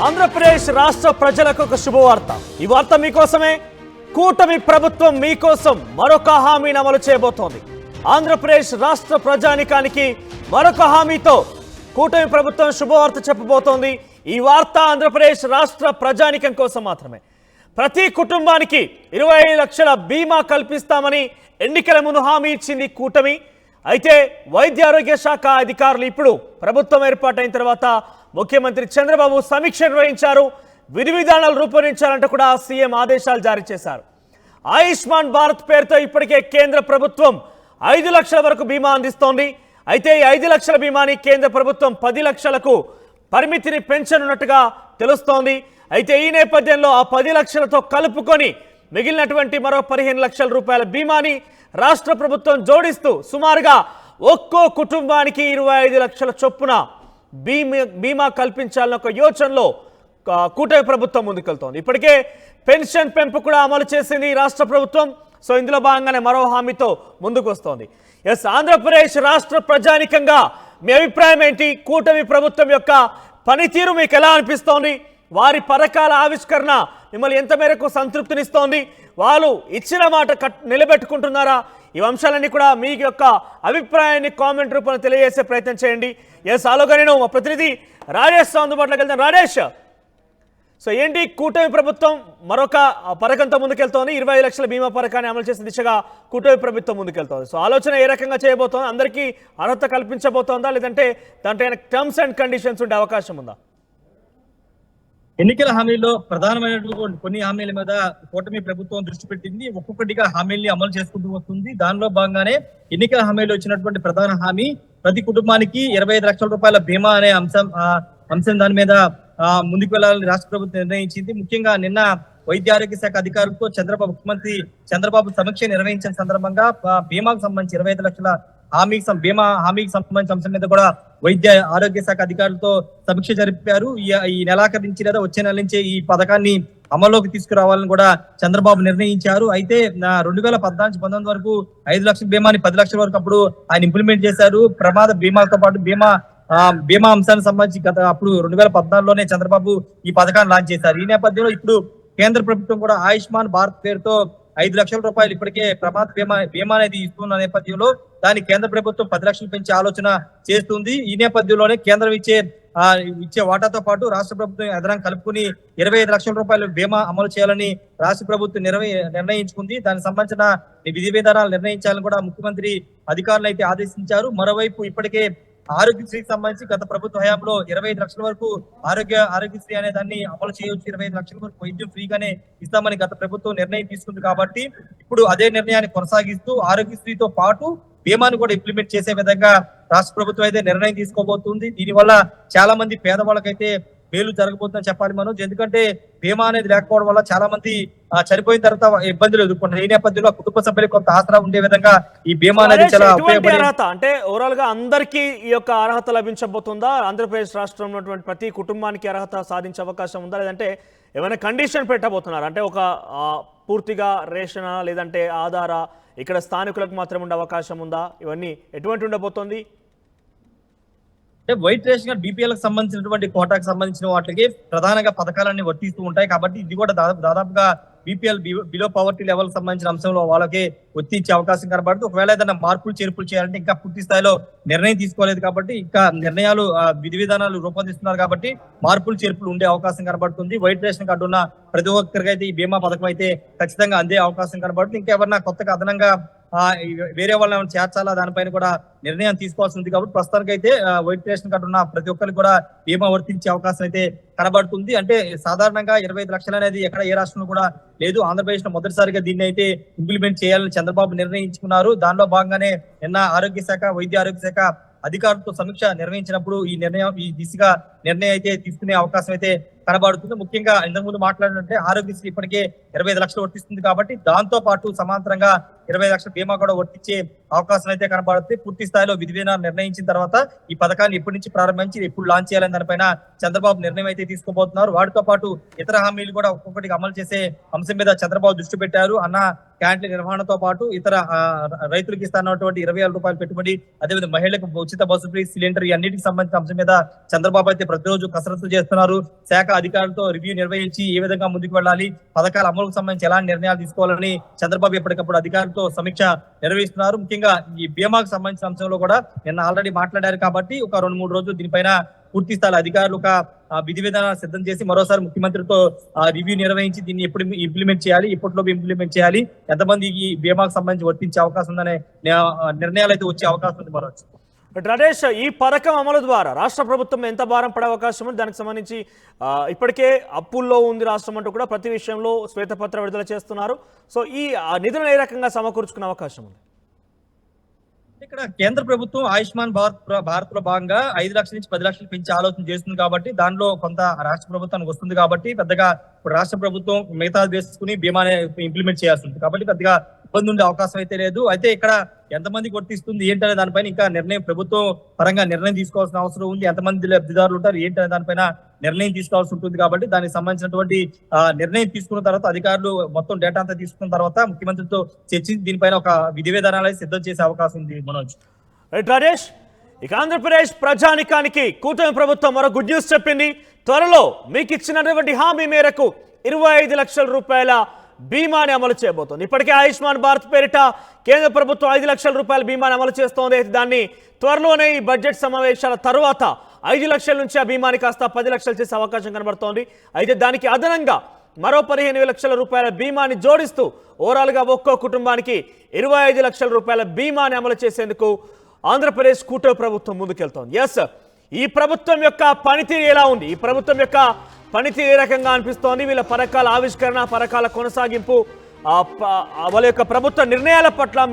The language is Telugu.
ఆంధ్రప్రదేశ్ రాష్ట్ర ప్రజలకు ఒక శుభవార్త. ఈ వార్త మీకోసమే. కూటమి ప్రభుత్వం మీకోసం మరొక హామీని అమలు చేయబోతోంది. ఆంధ్రప్రదేశ్ రాష్ట్ర ప్రజానికానికి మరొక హామీతో కూటమి ప్రభుత్వం శుభవార్త చెప్పబోతోంది. ఈ వార్త ఆంధ్రప్రదేశ్ రాష్ట్ర ప్రజానికం కోసం మాత్రమే. ప్రతి కుటుంబానికి 25 లక్షల బీమా కల్పిస్తామని ఎన్నికల ముందు హామీ ఇచ్చింది కూటమి. అయితే వైద్య ఆరోగ్య శాఖ అధికారులు ఇప్పుడు ప్రభుత్వం ఏర్పాటైన తర్వాత ముఖ్యమంత్రి చంద్రబాబు సమీక్ష నిర్వహించారు. విధి విధానాలు రూపొందించాలంటూ కూడా సీఎం ఆదేశాలు జారీ చేశారు. ఆయుష్మాన్ భారత్ పేరుతో ఇప్పటికే కేంద్ర ప్రభుత్వం 5 లక్షల వరకు బీమా అందిస్తోంది. అయితే ఈ 5 లక్షల బీమాని కేంద్ర ప్రభుత్వం 10 లక్షలకు పరిమితిని పెంచనున్నట్టుగా తెలుస్తోంది. అయితే ఈ నేపథ్యంలో ఆ 10 లక్షలతో కలుపుకొని మిగిలినటువంటి మరో 15 లక్షల రూపాయల బీమాని రాష్ట్ర ప్రభుత్వం జోడిస్తూ సుమారుగా ఒక్కో కుటుంబానికి 25 లక్షల చొప్పున బీమా కల్పించాలన్న ఒక యోచనలో కూటమి ప్రభుత్వం ముందుకెళ్తోంది. ఇప్పటికే పెన్షన్ పెంపు కూడా అమలు చేసింది రాష్ట్ర ప్రభుత్వం. సో ఇందులో భాగంగానే మరో హామీతో ముందుకు వస్తోంది. ఆంధ్రప్రదేశ్ రాష్ట్ర ప్రజానికంగా మీ అభిప్రాయం ఏంటి? కూటమి ప్రభుత్వం యొక్క పనితీరు మీకు ఎలా అనిపిస్తోంది? వారి పథకాల ఆవిష్కరణ మిమ్మల్ని ఎంత మేరకు సంతృప్తినిస్తోంది? వాళ్ళు ఇచ్చిన మాట నిలబెట్టుకుంటున్నారా? ఈ అంశాలన్నీ కూడా మీ యొక్క అభిప్రాయాన్ని కామెంట్ రూపంలో తెలియజేసే ప్రయత్నం చేయండి. ఆలోగా నేను మా ప్రతినిధి రాజేష్ అందుబాటులోకి వెళ్తాను. రాజేష్, సో ఏంటి కూటమి ప్రభుత్వం మరొక పథకంతో ముందుకెళ్తోంది? 25 లక్షల బీమా పథకాన్ని అమలు చేసే దిశగా కూటమి ప్రభుత్వం ముందుకెళ్తోంది. సో ఆలోచన ఏ రకంగా చేయబోతోంది? అందరికీ అర్హత కల్పించబోతోందా, లేదంటే దాంట్లో టర్మ్స్ అండ్ కండిషన్స్ ఉండే అవకాశం ఉందా? ఎన్నికల హామీల్లో ప్రధానమైనటువంటి కొన్ని హామీల మీద కూటమి ప్రభుత్వం దృష్టి పెట్టింది. ఒక్కొక్కటిగా హామీల్ని అమలు చేసుకుంటూ వస్తుంది. దానిలో భాగంగానే ఎన్నికల హామీలో వచ్చినటువంటి ప్రధాన హామీ ప్రతి కుటుంబానికి 25 లక్షల రూపాయల బీమా అనే అంశం దాని మీద ముందుకు వెళ్లాలని రాష్ట్ర ప్రభుత్వం నిర్ణయించింది. ముఖ్యంగా నిన్న వైద్య ఆరోగ్య శాఖ అధికారులతో ముఖ్యమంత్రి చంద్రబాబు సమీక్ష నిర్వహించిన సందర్భంగా బీమాకు సంబంధించి 25 లక్షల హామీకి సంబంధించిన అంశం మీద కూడా వైద్య ఆరోగ్య శాఖ అధికారులతో సమీక్ష జరిపారు. ఈ నెలాఖరు నుంచి లేదా వచ్చే నెల నుంచే ఈ పథకాన్ని అమల్లోకి తీసుకురావాలని కూడా చంద్రబాబు నిర్ణయించారు. అయితే 2014-19 వరకు 5 లక్షల బీమాని 10 లక్షల వరకు అప్పుడు ఆయన ఇంప్లిమెంట్ చేశారు. ప్రమాద బీమాతో పాటు బీమా అంశానికి సంబంధించి అప్పుడు 2014లోనే చంద్రబాబు ఈ పథకాన్ని లాంచ్ చేశారు. ఈ నేపథ్యంలో ఇప్పుడు కేంద్ర ప్రభుత్వం కూడా ఆయుష్మాన్ భారత్ పేరుతో 5 లక్షల రూపాయలు ఇప్పటికే ప్రమాద బీమా అనేది ఇస్తున్న నేపథ్యంలో దాన్ని కేంద్ర ప్రభుత్వం 10 లక్షలు పెంచే ఆలోచన చేస్తుంది. ఈ నేపథ్యంలోనే కేంద్రం ఇచ్చే వాటాతో పాటు రాష్ట్ర ప్రభుత్వం అదనం కలుపుకుని 25 లక్షల రూపాయలు బీమా అమలు చేయాలని రాష్ట్ర ప్రభుత్వం నిర్ణయించుకుంది. దానికి సంబంధించిన విధి విధానాలు నిర్ణయించాలని కూడా ముఖ్యమంత్రి అధికారులు అయితే ఆదేశించారు. మరోవైపు ఇప్పటికే ఆరోగ్యశ్రీకి సంబంధించి గత ప్రభుత్వ హయాంలో 25 లక్షల వరకు ఆరోగ్యశ్రీ అనే దాన్ని అమలు చేయవచ్చు. 25 లక్షల వరకు వైద్యం ఫ్రీగానే ఇస్తామని గత ప్రభుత్వం నిర్ణయం తీసుకుంది. కాబట్టి ఇప్పుడు అదే నిర్ణయాన్ని కొనసాగిస్తూ ఆరోగ్యశ్రీతో పాటు బీమాను కూడా ఇంప్లిమెంట్ చేసే విధంగా రాష్ట్ర ప్రభుత్వం అయితే నిర్ణయం తీసుకోబోతుంది. దీనివల్ల చాలా మంది పేదవాళ్ళకైతే మేలు జరగబోతుందని చెప్పాలి మనం. ఎందుకంటే బీమా అనేది లేకపోవడం వల్ల చాలా మంది చనిపోయిన తర్వాత ఇబ్బందులు ఎదుర్కొంటారు. ఈ నేపథ్యంలో కుటుంబ సభ్యులకు కొంత ఆసరా ఉండే విధంగా ఈ బీమా అనేది చాలా అర్హత అంటే ఓవరాల్ గా అందరికీ ఈ యొక్క అర్హత లభించబోతుందా? ఆంధ్రప్రదేశ్ రాష్ట్రంలో ఉన్నటువంటి ప్రతి కుటుంబానికి అర్హత సాధించే అవకాశం ఉందా, లేదంటే ఏమైనా కండిషన్ పెట్టబోతున్నారు? అంటే ఒక పూర్తిగా రేషన్ లేదంటే ఆధార ఇక్కడ స్థానికులకు మాత్రం ఉండే అవకాశం ఉందా? ఇవన్నీ ఎటువంటి ఉండబోతోంది? అంటే వైట్ రేషన్ కార్డ్ బీపీఎల్కి సంబంధించినటువంటి కోటాకు సంబంధించిన వాటికి ప్రధానంగా పథకాలన్నీ వర్తిస్తూ ఉంటాయి. కాబట్టి ఇది కూడా దాదాపుగా బీపీఎల్ బిలో పవర్టీ లెవెల్ సంబంధించిన అంశంలో వాళ్ళకి వర్తించే అవకాశం కనబడుతుంది. ఒకవేళ ఏదైనా మార్పులు చేర్పులు చేయాలంటే ఇంకా పూర్తి స్థాయిలో నిర్ణయం తీసుకోలేదు కాబట్టి ఇంకా నిర్ణయాలు విధి విధానాలు రూపొందిస్తున్నారు కాబట్టి మార్పులు చేర్పులు ఉండే అవకాశం కనబడుతుంది. వైట్ రేషన్ కార్డు ఉన్న ప్రతి ఒక్కరికి అయితే ఈ బీమా పథకం అయితే ఖచ్చితంగా అందే అవకాశం కనబడుతుంది. ఇంకా ఎవరన్నా కొత్తగా అదనంగా వేరే వాళ్ళని చేర్చాలా దానిపైన కూడా నిర్ణయం తీసుకోవాల్సి ఉంది. కాబట్టి ప్రస్తుతానికి అయితే వైట్ రేషన్ కార్డు ఉన్న ప్రతి ఒక్కరికి కూడా బీమా వర్తించే అవకాశం అయితే కనబడుతుంది. అంటే సాధారణంగా 25 లక్షలు అనేది ఎక్కడ ఏ రాష్ట్రంలో కూడా లేదు. ఆంధ్రప్రదేశ్ లో మొదటిసారిగా దీన్ని అయితే ఇంప్లిమెంట్ చేయాలని చంద్రబాబు నిర్ణయించుకున్నారు. దానిలో భాగంగానే నిన్న వైద్య ఆరోగ్య శాఖ అధికారులతో సమీక్ష నిర్వహించినప్పుడు ఈ దిశగా నిర్ణయం అయితే తీసుకునే అవకాశం అయితే కనబడుతుంది. ముఖ్యంగా ఇంతకుముందు మాట్లాడినట్టే ఆరోగ్యశ్రీ ఇప్పటికే 25 లక్షలు వర్తిస్తుంది కాబట్టి దాంతో పాటు సమాంతరంగా 25 లక్షల బీమా కూడా వర్తించే అవకాశం అయితే కనబడుతుంది. పూర్తి స్థాయిలో విధి విధానాలు నిర్ణయించిన తర్వాత ఈ పథకాన్ని ఎప్పటి నుంచి ప్రారంభించి ఎప్పుడు లాంచ్ చేయాలని దానిపైన చంద్రబాబు నిర్ణయం అయితే తీసుకోబోతున్నారు. వాటితో పాటు ఇతర హామీలు కూడా ఒక్కొక్కటిగా అమలు చేసే అంశం మీద చంద్రబాబు దృష్టి పెట్టారు. అన్న క్యాంటీన్ నిర్వహణతో పాటు ఇతర రైతులకు ఇస్తున్నటువంటి 20,000 రూపాయలు పెట్టుబడి, అదేవిధంగా మహిళలకు ఉచిత బస్సు ఫ్రీ సిలిండర్, అన్నిటికి సంబంధించిన అంశం మీద చంద్రబాబు అయితే ప్రతిరోజు కసరత్తు చేస్తున్నారు. శాఖ అధికారులతో రివ్యూ నిర్వహించి ఏ విధంగా ముందుకు వెళ్ళాలి, పథకాల అమలుకు సంబంధించి ఎలాంటి నిర్ణయాలు తీసుకోవాలని చంద్రబాబు ఎప్పటికప్పుడు అధికారులతో సమీక్ష నిర్వహిస్తున్నారు. ముఖ్యంగా ఈ బీమాకు సంబంధించిన అంశంలో కూడా నిన్న ఆల్రెడీ మాట్లాడారు కాబట్టి ఒక 2-3 రోజులు దీనిపైన పూర్తి స్థాయి అధికారులు ఒక విధి విధానాలు సిద్ధం చేసి మరోసారి ముఖ్యమంత్రితో రివ్యూ నిర్వహించి దీన్ని ఎప్పుడు ఇంప్లిమెంట్ చేయాలి, ఇప్పట్లోపు ఇంప్లిమెంట్ చేయాలి, ఎంతమంది ఈ బీమాకు సంబంధించి వర్తించే అవకాశం ఉందనే నిర్ణయాలు అయితే వచ్చే అవకాశం ఉంది. మరొచ్చు రాజేష్, ఈ పథకం అమలు ద్వారా రాష్ట్ర ప్రభుత్వం ఎంత భారం పడే అవకాశం ఉంది? దానికి సంబంధించి ఇప్పటికే అప్పుల్లో ఉంది రాష్ట్రం అంటూ కూడా ప్రతి విషయంలో శ్వేతపత్రం విడుదల చేస్తున్నారు. సో ఈ నిధులను ఏ రకంగా సమకూర్చుకునే అవకాశం ఉంది? ఇక్కడ కేంద్ర ప్రభుత్వం ఆయుష్మాన్ భారత్ లో భాగంగా 5 లక్షల నుంచి 10 లక్షలు పెంచే ఆలోచన చేస్తుంది కాబట్టి దానిలో కొంత రాష్ట్ర ప్రభుత్వానికి వస్తుంది కాబట్టి పెద్దగా ఇప్పుడు రాష్ట్ర ప్రభుత్వం మిగతా వేసుకుని బీమాని ఇంప్లిమెంట్ చేయాల్సి ఉంటుంది కాబట్టి పెద్దగా ఇబ్బంది ఉండే అవకాశం అయితే లేదు. అయితే ఇక్కడ ఎంతమందికి వర్తిస్తుంది ఏంటనే దానిపైన ఇంకా నిర్ణయం ప్రభుత్వం పరంగా నిర్ణయం తీసుకోవాల్సిన అవసరం ఉంది. ఎంతమంది లబ్ధిదారులు ఉంటారు ఏంటనే దానిపైన నిర్ణయం తీసుకోవాల్సి ఉంటుంది కాబట్టి దానికి సంబంధించినటువంటి నిర్ణయం తీసుకున్న తర్వాత అధికారులు మొత్తం డేటా అంతా తీసుకున్న తర్వాత ముఖ్యమంత్రితో చర్చించి దీనిపైన ఒక విధి విధానాలు సిద్ధం చేసే అవకాశం ఉంది. మనోజ్ రాజేష్, ఇక ఆంధ్రప్రదేశ్ ప్రజానికానికి కూటమి ప్రభుత్వం మరో గుడ్ న్యూస్ చెప్పింది. త్వరలో మీకు ఇచ్చినటువంటి హామీ మేరకు 25 లక్షల రూపాయల బీమాని అమలు చేయబోతోంది. ఇప్పటికే ఆయుష్మాన్ భారత్ పేరిట కేంద్ర ప్రభుత్వం 5 లక్షల రూపాయల బీమాని అమలు చేస్తోంది. దాన్ని త్వరలోనే ఈ బడ్జెట్ సమావేశాల తర్వాత 5 లక్షల నుంచి ఆ బీమాని కాస్త 10 లక్షలు చేసే అవకాశం కనబడుతోంది. అయితే దానికి అదనంగా మరో 15 లక్షల రూపాయల బీమాని జోడిస్తూ ఓవరాల్గా ఒక్కో కుటుంబానికి 25 లక్షల రూపాయల బీమాని అమలు చేసేందుకు ఆంధ్రప్రదేశ్ కూటమి ప్రభుత్వం ముందుకెళ్తోంది. ఎస్, ఈ ప్రభుత్వం యొక్క పనితీరు ఎలా ఉంది, ఈ ప్రభుత్వం యొక్క పనితీరు ఏ రకంగా అనిపిస్తోంది, వీళ్ళ పథకాల ఆవిష్కరణ, పథకాల కొనసాగింపు, వాళ్ళ యొక్క ప్రభుత్వ నిర్ణయాల పట్ల